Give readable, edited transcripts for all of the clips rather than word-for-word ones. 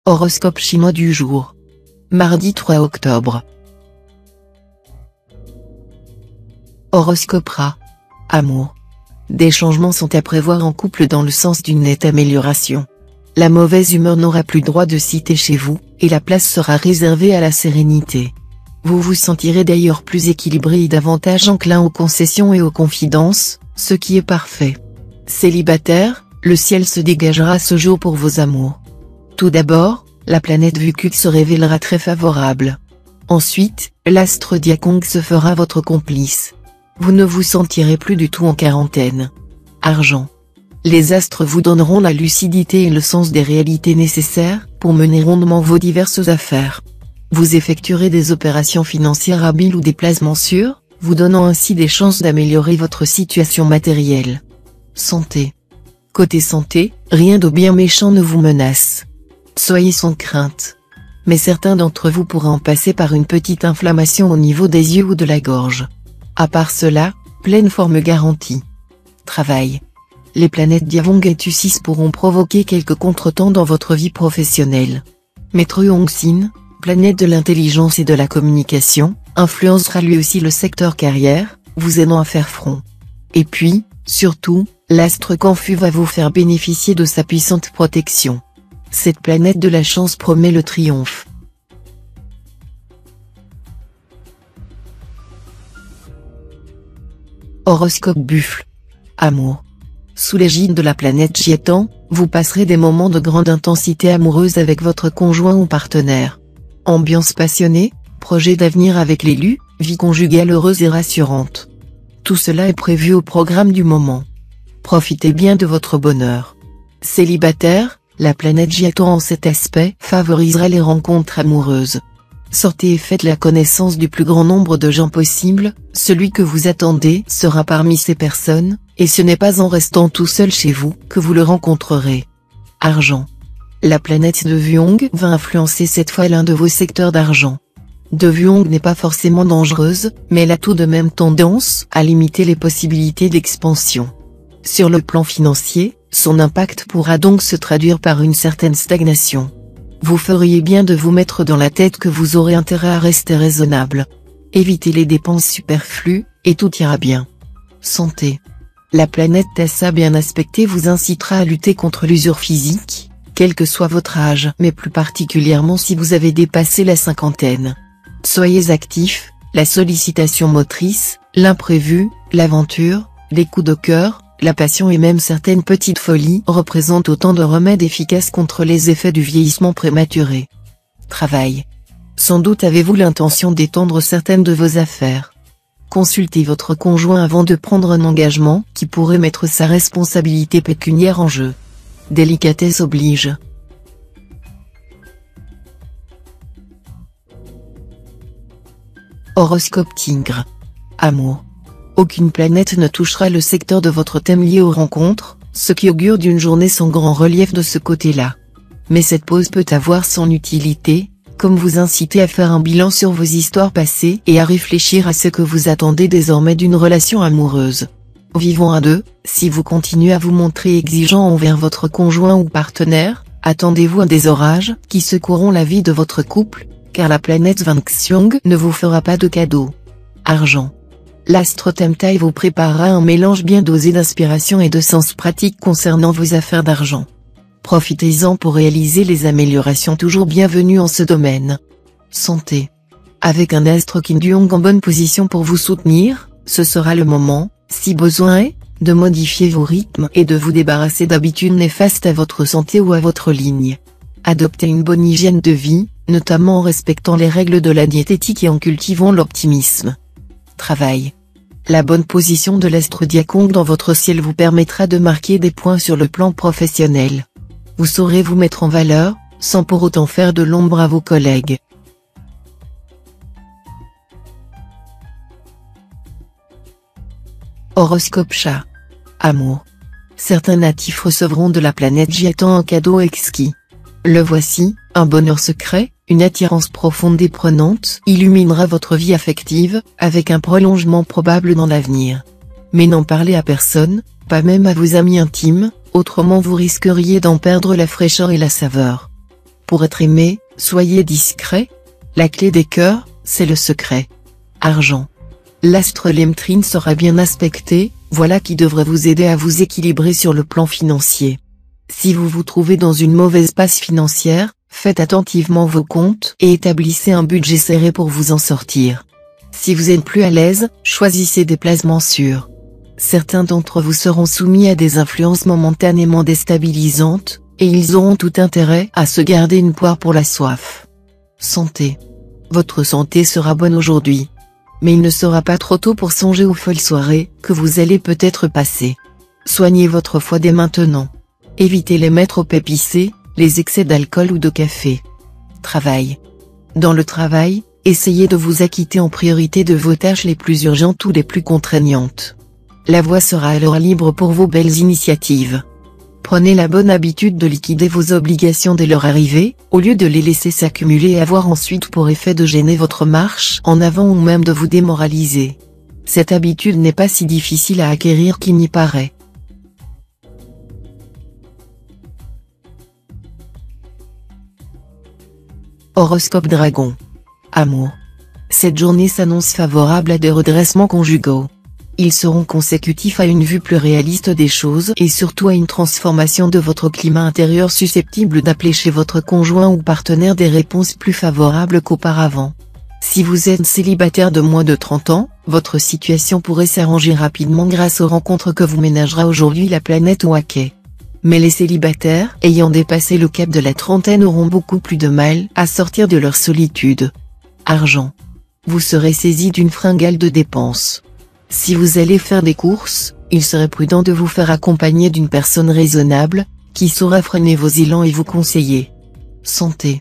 Horoscope chinois du jour. Mardi 3 octobre. Horoscope Rat. Amour. Des changements sont à prévoir en couple dans le sens d'une nette amélioration. La mauvaise humeur n'aura plus droit de citer chez vous, et la place sera réservée à la sérénité. Vous vous sentirez d'ailleurs plus équilibré et davantage enclin aux concessions et aux confidences, ce qui est parfait. Célibataire, le ciel se dégagera ce jour pour vos amours. Tout d'abord, la planète Vucuc se révélera très favorable. Ensuite, l'astre Diakong se fera votre complice. Vous ne vous sentirez plus du tout en quarantaine. Argent. Les astres vous donneront la lucidité et le sens des réalités nécessaires pour mener rondement vos diverses affaires. Vous effectuerez des opérations financières habiles ou des placements sûrs, vous donnant ainsi des chances d'améliorer votre situation matérielle. Santé. Côté santé, rien de bien méchant ne vous menace. Soyez sans crainte. Mais certains d'entre vous pourraient en passer par une petite inflammation au niveau des yeux ou de la gorge. À part cela, pleine forme garantie. Travail. Les planètes Diavong et Tussis pourront provoquer quelques contretemps dans votre vie professionnelle. Maître Hongxin, planète de l'intelligence et de la communication, influencera lui aussi le secteur carrière, vous aidant à faire front. Et puis, surtout, l'astre Canfu va vous faire bénéficier de sa puissante protection. Cette planète de la chance promet le triomphe. Horoscope Buffle. Amour. Sous l'égide de la planète Jiatan, vous passerez des moments de grande intensité amoureuse avec votre conjoint ou partenaire. Ambiance passionnée, projet d'avenir avec l'élu, vie conjugale heureuse et rassurante. Tout cela est prévu au programme du moment. Profitez bien de votre bonheur. Célibataire, la planète Jiatan en cet aspect favorisera les rencontres amoureuses. Sortez et faites la connaissance du plus grand nombre de gens possible, celui que vous attendez sera parmi ces personnes, et ce n'est pas en restant tout seul chez vous que vous le rencontrerez. Argent. La planète de Vuong va influencer cette fois l'un de vos secteurs d'argent. De Vuong n'est pas forcément dangereuse, mais elle a tout de même tendance à limiter les possibilités d'expansion. Sur le plan financier, son impact pourra donc se traduire par une certaine stagnation. Vous feriez bien de vous mettre dans la tête que vous aurez intérêt à rester raisonnable. Évitez les dépenses superflues, et tout ira bien. Santé. La planète Tassa bien aspectée vous incitera à lutter contre l'usure physique, quel que soit votre âge, mais plus particulièrement si vous avez dépassé la cinquantaine. Soyez actif, la sollicitation motrice, l'imprévu, l'aventure, les coups de cœur, la passion et même certaines petites folies représentent autant de remèdes efficaces contre les effets du vieillissement prématuré. Travail. Sans doute avez-vous l'intention d'étendre certaines de vos affaires. Consultez votre conjoint avant de prendre un engagement qui pourrait mettre sa responsabilité pécuniaire en jeu. Délicatesse oblige. Horoscope Tigre. Amour. Aucune planète ne touchera le secteur de votre thème lié aux rencontres, ce qui augure d'une journée sans grand relief de ce côté-là. Mais cette pause peut avoir son utilité, comme vous inciter à faire un bilan sur vos histoires passées et à réfléchir à ce que vous attendez désormais d'une relation amoureuse. Vivant à deux, si vous continuez à vous montrer exigeant envers votre conjoint ou partenaire, attendez-vous à des orages qui secoueront la vie de votre couple, car la planète Vanxiong ne vous fera pas de cadeau. Argent. L'astre Temtai vous préparera un mélange bien dosé d'inspiration et de sens pratique concernant vos affaires d'argent. Profitez-en pour réaliser les améliorations toujours bienvenues en ce domaine. Santé. Avec un astre Kin Duong en bonne position pour vous soutenir, ce sera le moment, si besoin est, de modifier vos rythmes et de vous débarrasser d'habitudes néfastes à votre santé ou à votre ligne. Adoptez une bonne hygiène de vie, notamment en respectant les règles de la diététique et en cultivant l'optimisme. Travail. La bonne position de l'astre Diakong dans votre ciel vous permettra de marquer des points sur le plan professionnel. Vous saurez vous mettre en valeur, sans pour autant faire de l'ombre à vos collègues. Horoscope Chat. Amour. Certains natifs recevront de la planète Jiatan un cadeau exquis. Le voici, un bonheur secret, une attirance profonde et prenante illuminera votre vie affective, avec un prolongement probable dans l'avenir. Mais n'en parlez à personne, pas même à vos amis intimes, autrement vous risqueriez d'en perdre la fraîcheur et la saveur. Pour être aimé, soyez discret. La clé des cœurs, c'est le secret. Argent. L'astre Lemtrine sera bien aspecté, voilà qui devrait vous aider à vous équilibrer sur le plan financier. Si vous vous trouvez dans une mauvaise passe financière, faites attentivement vos comptes et établissez un budget serré pour vous en sortir. Si vous êtes plus à l'aise, choisissez des placements sûrs. Certains d'entre vous seront soumis à des influences momentanément déstabilisantes, et ils auront tout intérêt à se garder une poire pour la soif. Santé. Votre santé sera bonne aujourd'hui. Mais il ne sera pas trop tôt pour songer aux folles soirées que vous allez peut-être passer. Soignez votre foie dès maintenant. Évitez les mets trop épicés, les excès d'alcool ou de café. Travail. Dans le travail, essayez de vous acquitter en priorité de vos tâches les plus urgentes ou les plus contraignantes. La voie sera alors libre pour vos belles initiatives. Prenez la bonne habitude de liquider vos obligations dès leur arrivée, au lieu de les laisser s'accumuler et avoir ensuite pour effet de gêner votre marche en avant ou même de vous démoraliser. Cette habitude n'est pas si difficile à acquérir qu'il n'y paraît. Horoscope Dragon. Amour. Cette journée s'annonce favorable à des redressements conjugaux. Ils seront consécutifs à une vue plus réaliste des choses et surtout à une transformation de votre climat intérieur susceptible d'appeler chez votre conjoint ou partenaire des réponses plus favorables qu'auparavant. Si vous êtes célibataire de moins de 30 ans, votre situation pourrait s'arranger rapidement grâce aux rencontres que vous ménagera aujourd'hui la planète Waké. Mais les célibataires ayant dépassé le cap de la trentaine auront beaucoup plus de mal à sortir de leur solitude. Argent. Vous serez saisi d'une fringale de dépenses. Si vous allez faire des courses, il serait prudent de vous faire accompagner d'une personne raisonnable, qui saura freiner vos élans et vous conseiller. Santé.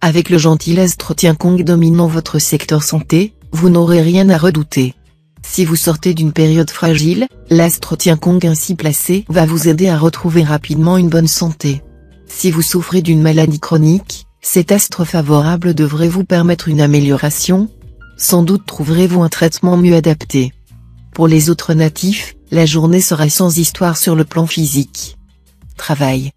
Avec le gentil astre Tiankong dominant votre secteur santé, vous n'aurez rien à redouter. Si vous sortez d'une période fragile, l'astre Tiankong ainsi placé va vous aider à retrouver rapidement une bonne santé. Si vous souffrez d'une maladie chronique, cet astre favorable devrait vous permettre une amélioration. Sans doute trouverez-vous un traitement mieux adapté. Pour les autres natifs, la journée sera sans histoire sur le plan physique. Travail.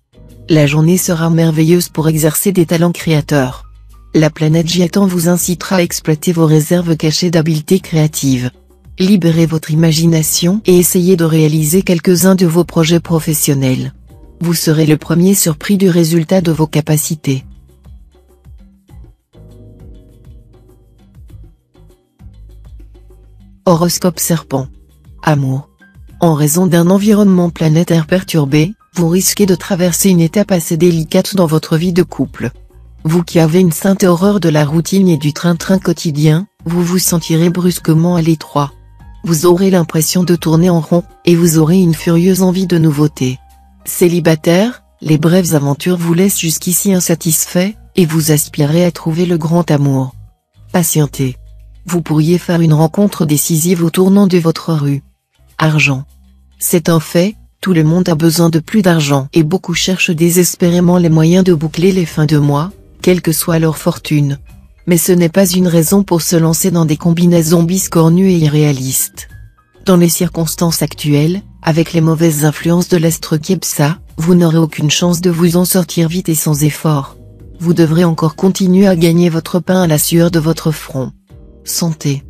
La journée sera merveilleuse pour exercer des talents créateurs. La planète Jiatan vous incitera à exploiter vos réserves cachées d'habileté créative. Libérez votre imagination et essayez de réaliser quelques-uns de vos projets professionnels. Vous serez le premier surpris du résultat de vos capacités. Horoscope Serpent. Amour. En raison d'un environnement planétaire perturbé, vous risquez de traverser une étape assez délicate dans votre vie de couple. Vous qui avez une sainte horreur de la routine et du train-train quotidien, vous vous sentirez brusquement à l'étroit. Vous aurez l'impression de tourner en rond, et vous aurez une furieuse envie de nouveautés. Célibataire, les brèves aventures vous laissent jusqu'ici insatisfait, et vous aspirez à trouver le grand amour. Patientez. Vous pourriez faire une rencontre décisive au tournant de votre rue. Argent. C'est un fait, tout le monde a besoin de plus d'argent et beaucoup cherchent désespérément les moyens de boucler les fins de mois, quelle que soit leur fortune. Mais ce n'est pas une raison pour se lancer dans des combinaisons biscornues et irréalistes. Dans les circonstances actuelles, avec les mauvaises influences de l'astre Kepsa, vous n'aurez aucune chance de vous en sortir vite et sans effort. Vous devrez encore continuer à gagner votre pain à la sueur de votre front. Santé.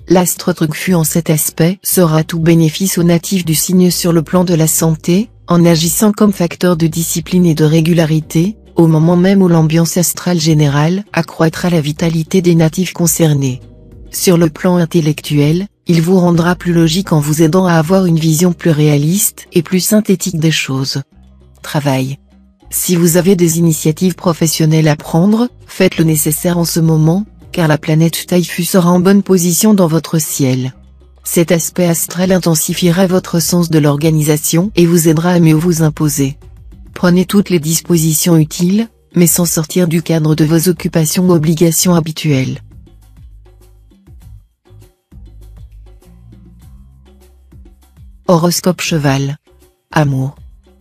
L'astre Trucfu en cet aspect sera tout bénéfice aux natifs du signe sur le plan de la santé, en agissant comme facteur de discipline et de régularité, au moment même où l'ambiance astrale générale accroîtra la vitalité des natifs concernés. Sur le plan intellectuel, il vous rendra plus logique en vous aidant à avoir une vision plus réaliste et plus synthétique des choses. Travail. Si vous avez des initiatives professionnelles à prendre, faites le nécessaire en ce moment, car la planète Taifu sera en bonne position dans votre ciel. Cet aspect astral intensifiera votre sens de l'organisation et vous aidera à mieux vous imposer. Prenez toutes les dispositions utiles, mais sans sortir du cadre de vos occupations ou obligations habituelles. Horoscope Cheval. Amour.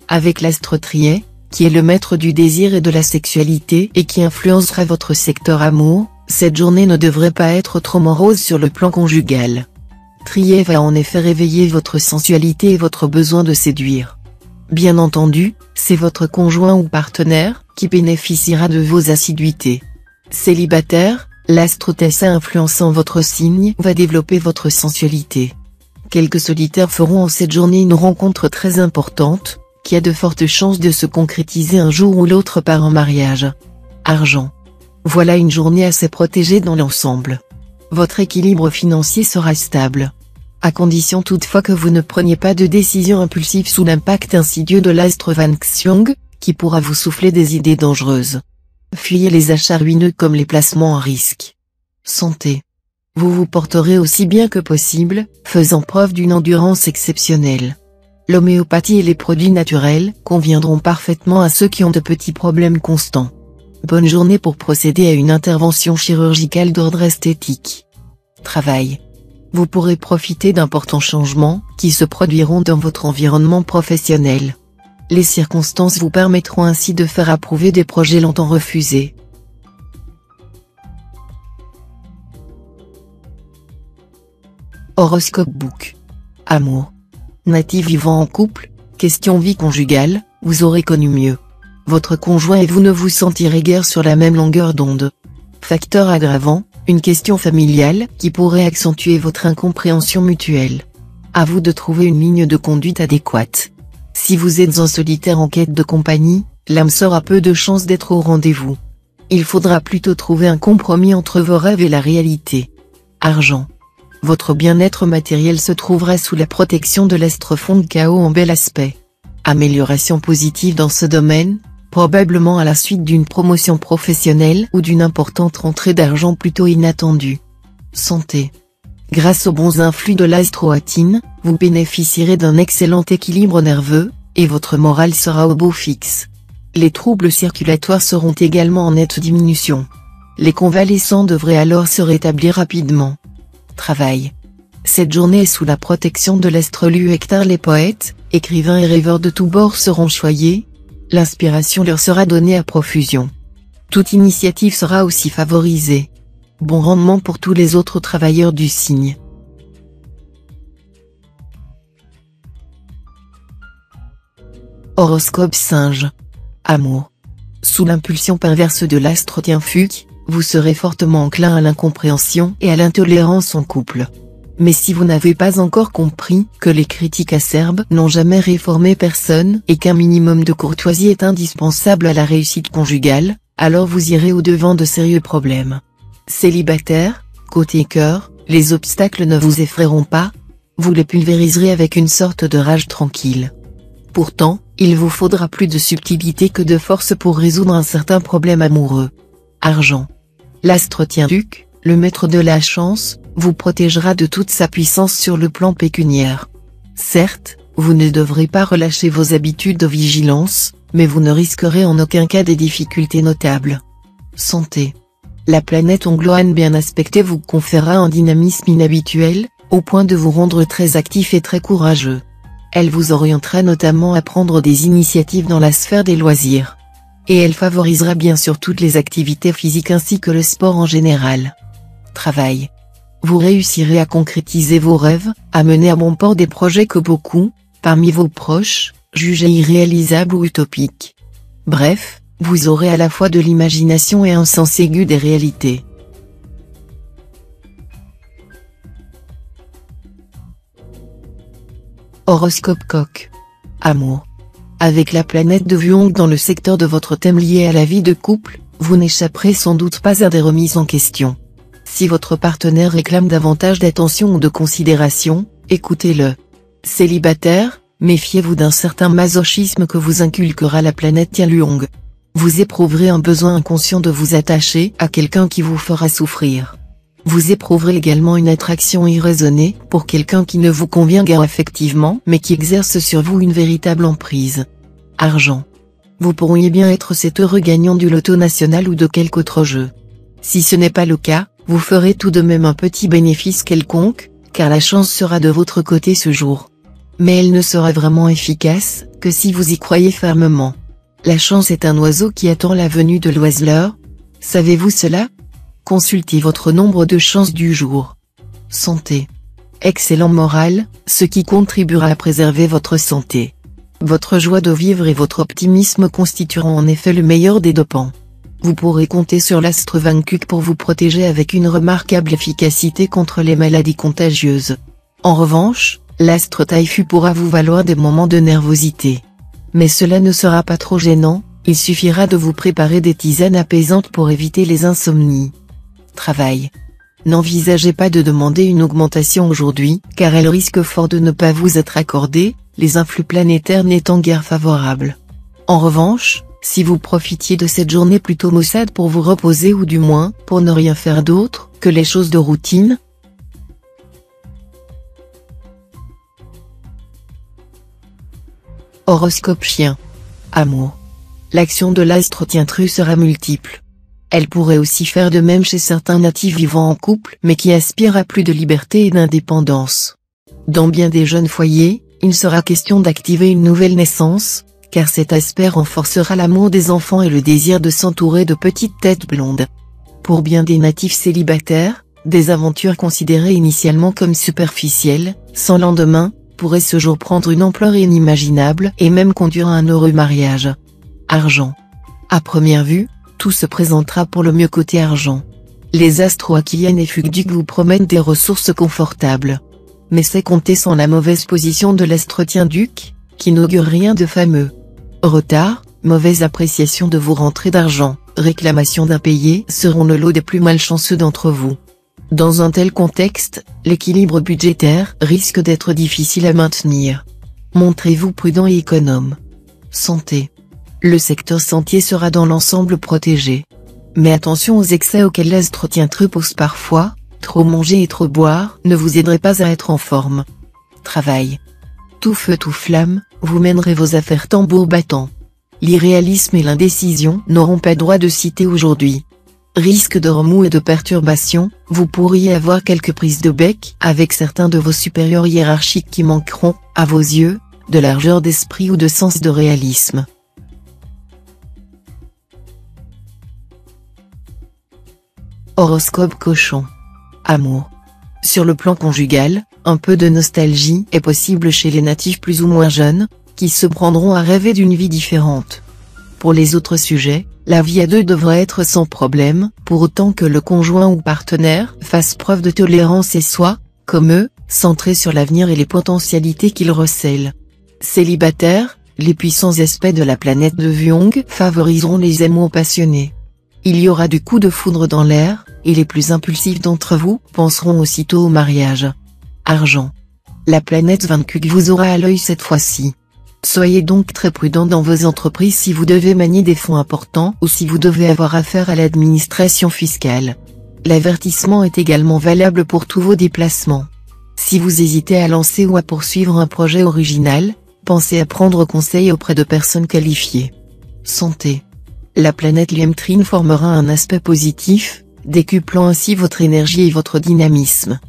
Avec l'astre Trier, qui est le maître du désir et de la sexualité et qui influencera votre secteur amour, cette journée ne devrait pas être trop morose sur le plan conjugal. Trier va en effet réveiller votre sensualité et votre besoin de séduire. Bien entendu, c'est votre conjoint ou partenaire qui bénéficiera de vos assiduités. Célibataire, l'astre Tessin influençant votre signe va développer votre sensualité. Quelques solitaires feront en cette journée une rencontre très importante, qui a de fortes chances de se concrétiser un jour ou l'autre par un mariage. Argent. Voilà une journée assez protégée dans l'ensemble. Votre équilibre financier sera stable. À condition toutefois que vous ne preniez pas de décisions impulsives sous l'impact insidieux de l'astre Van Xiong, qui pourra vous souffler des idées dangereuses. Fuyez les achats ruineux comme les placements à risque. Santé. Vous vous porterez aussi bien que possible, faisant preuve d'une endurance exceptionnelle. L'homéopathie et les produits naturels conviendront parfaitement à ceux qui ont de petits problèmes constants. Bonne journée pour procéder à une intervention chirurgicale d'ordre esthétique. Travail. Vous pourrez profiter d'importants changements qui se produiront dans votre environnement professionnel. Les circonstances vous permettront ainsi de faire approuver des projets longtemps refusés. Horoscope Book. Amour. Natif vivant en couple, question vie conjugale, vous aurez connu mieux. Votre conjoint et vous ne vous sentirez guère sur la même longueur d'onde. Facteur aggravant, une question familiale qui pourrait accentuer votre incompréhension mutuelle. À vous de trouver une ligne de conduite adéquate. Si vous êtes un solitaire en quête de compagnie, l'âme sœur a peu de chances d'être au rendez-vous. Il faudra plutôt trouver un compromis entre vos rêves et la réalité. Argent. Votre bien-être matériel se trouvera sous la protection de l'astre fond de chaos en bel aspect. Amélioration positive dans ce domaine, probablement à la suite d'une promotion professionnelle ou d'une importante rentrée d'argent plutôt inattendue. Santé. Grâce aux bons influx de l'astroatine, vous bénéficierez d'un excellent équilibre nerveux, et votre morale sera au beau fixe. Les troubles circulatoires seront également en nette diminution. Les convalescents devraient alors se rétablir rapidement. Travail. Cette journée est sous la protection de l'astre Hector. Les poètes, écrivains et rêveurs de tous bords seront choyés. L'inspiration leur sera donnée à profusion. Toute initiative sera aussi favorisée. Bon rendement pour tous les autres travailleurs du signe. Horoscope Singe. Amour. Sous l'impulsion perverse de l'astre Fuc, vous serez fortement enclin à l'incompréhension et à l'intolérance en couple. Mais si vous n'avez pas encore compris que les critiques acerbes n'ont jamais réformé personne et qu'un minimum de courtoisie est indispensable à la réussite conjugale, alors vous irez au-devant de sérieux problèmes. Célibataire, côté cœur, les obstacles ne vous effraieront pas, vous les pulvériserez avec une sorte de rage tranquille. Pourtant, il vous faudra plus de subtilité que de force pour résoudre un certain problème amoureux. Argent. L'astre Duc, le maître de la chance, vous protégera de toute sa puissance sur le plan pécuniaire. Certes, vous ne devrez pas relâcher vos habitudes de vigilance, mais vous ne risquerez en aucun cas des difficultés notables. Santé. La planète Ongloane bien aspectée vous conférera un dynamisme inhabituel, au point de vous rendre très actif et très courageux. Elle vous orientera notamment à prendre des initiatives dans la sphère des loisirs. Et elle favorisera bien sûr toutes les activités physiques ainsi que le sport en général. Travail. Vous réussirez à concrétiser vos rêves, à mener à bon port des projets que beaucoup, parmi vos proches, jugeaient irréalisables ou utopiques. Bref, vous aurez à la fois de l'imagination et un sens aigu des réalités. Horoscope Coq. Amour. Avec la planète de Vuong dans le secteur de votre thème lié à la vie de couple, vous n'échapperez sans doute pas à des remises en question. Si votre partenaire réclame davantage d'attention ou de considération, écoutez-le. Célibataire, méfiez-vous d'un certain masochisme que vous inculquera la planète Tianluong. Vous éprouverez un besoin inconscient de vous attacher à quelqu'un qui vous fera souffrir. Vous éprouverez également une attraction irraisonnée pour quelqu'un qui ne vous convient guère affectivement mais qui exerce sur vous une véritable emprise. Argent. Vous pourriez bien être cet heureux gagnant du loto national ou de quelque autre jeu. Si ce n'est pas le cas, vous ferez tout de même un petit bénéfice quelconque, car la chance sera de votre côté ce jour. Mais elle ne sera vraiment efficace que si vous y croyez fermement. La chance est un oiseau qui attend la venue de l'oiseleur. Savez-vous cela ? Consultez votre nombre de chances du jour. Santé. Excellent moral, ce qui contribuera à préserver votre santé. Votre joie de vivre et votre optimisme constitueront en effet le meilleur des dopants. Vous pourrez compter sur l'astre Vaincuk pour vous protéger avec une remarquable efficacité contre les maladies contagieuses. En revanche, l'astre Taifu pourra vous valoir des moments de nervosité. Mais cela ne sera pas trop gênant, il suffira de vous préparer des tisanes apaisantes pour éviter les insomnies. Travail. N'envisagez pas de demander une augmentation aujourd'hui, car elle risque fort de ne pas vous être accordée, les influx planétaires n'étant guère favorables. En revanche, si vous profitiez de cette journée plutôt maussade pour vous reposer ou du moins, pour ne rien faire d'autre que les choses de routine. Horoscope chien. Amour. L'action de l'astre Tientru sera multiple. Elle pourrait aussi faire de même chez certains natifs vivant en couple mais qui aspirent à plus de liberté et d'indépendance. Dans bien des jeunes foyers, il sera question d'activer une nouvelle naissance, car cet aspect renforcera l'amour des enfants et le désir de s'entourer de petites têtes blondes. Pour bien des natifs célibataires, des aventures considérées initialement comme superficielles, sans lendemain, pourraient ce jour prendre une ampleur inimaginable et même conduire à un heureux mariage. Argent. À première vue, tout se présentera pour le mieux côté argent. Les astros Akian et Fugduk vous promettent des ressources confortables. Mais c'est compter sans la mauvaise position de l'astre Tienduc, qui n'augure rien de fameux. Retard, mauvaise appréciation de vos rentrées d'argent, réclamation d'impayés seront le lot des plus malchanceux d'entre vous. Dans un tel contexte, l'équilibre budgétaire risque d'être difficile à maintenir. Montrez-vous prudent et économe. Santé. Le secteur santé sera dans l'ensemble protégé. Mais attention aux excès auxquels l'astre Tientru pose parfois, trop manger et trop boire ne vous aiderait pas à être en forme. Travail. Tout feu tout flamme, vous mènerez vos affaires tambour battant. L'irréalisme et l'indécision n'auront pas droit de cité aujourd'hui. Risque de remous et de perturbations, vous pourriez avoir quelques prises de bec avec certains de vos supérieurs hiérarchiques qui manqueront, à vos yeux, de largeur d'esprit ou de sens de réalisme. Horoscope cochon. Amour. Sur le plan conjugal, un peu de nostalgie est possible chez les natifs plus ou moins jeunes, qui se prendront à rêver d'une vie différente. Pour les autres sujets, la vie à deux devrait être sans problème, pour autant que le conjoint ou partenaire fasse preuve de tolérance et soit, comme eux, centré sur l'avenir et les potentialités qu'il recèle. Célibataires, les puissants aspects de la planète de Vyong favoriseront les amours passionnés. Il y aura du coup de foudre dans l'air, et les plus impulsifs d'entre vous penseront aussitôt au mariage. Argent. La planète Vaincuk vous aura à l'œil cette fois-ci. Soyez donc très prudent dans vos entreprises si vous devez manier des fonds importants ou si vous devez avoir affaire à l'administration fiscale. L'avertissement est également valable pour tous vos déplacements. Si vous hésitez à lancer ou à poursuivre un projet original, pensez à prendre conseil auprès de personnes qualifiées. Santé. La planète Liemtrin formera un aspect positif, décuplant ainsi votre énergie et votre dynamisme.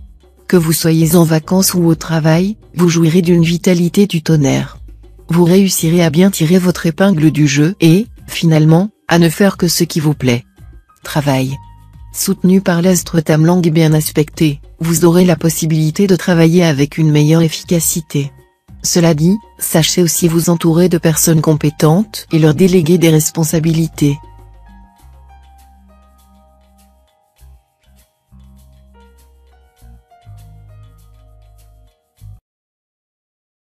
Que vous soyez en vacances ou au travail, vous jouirez d'une vitalité du tonnerre. Vous réussirez à bien tirer votre épingle du jeu et, finalement, à ne faire que ce qui vous plaît. Travail. Soutenu par l'astre Tamlang et bien aspecté, vous aurez la possibilité de travailler avec une meilleure efficacité. Cela dit, sachez aussi vous entourer de personnes compétentes et leur déléguer des responsabilités.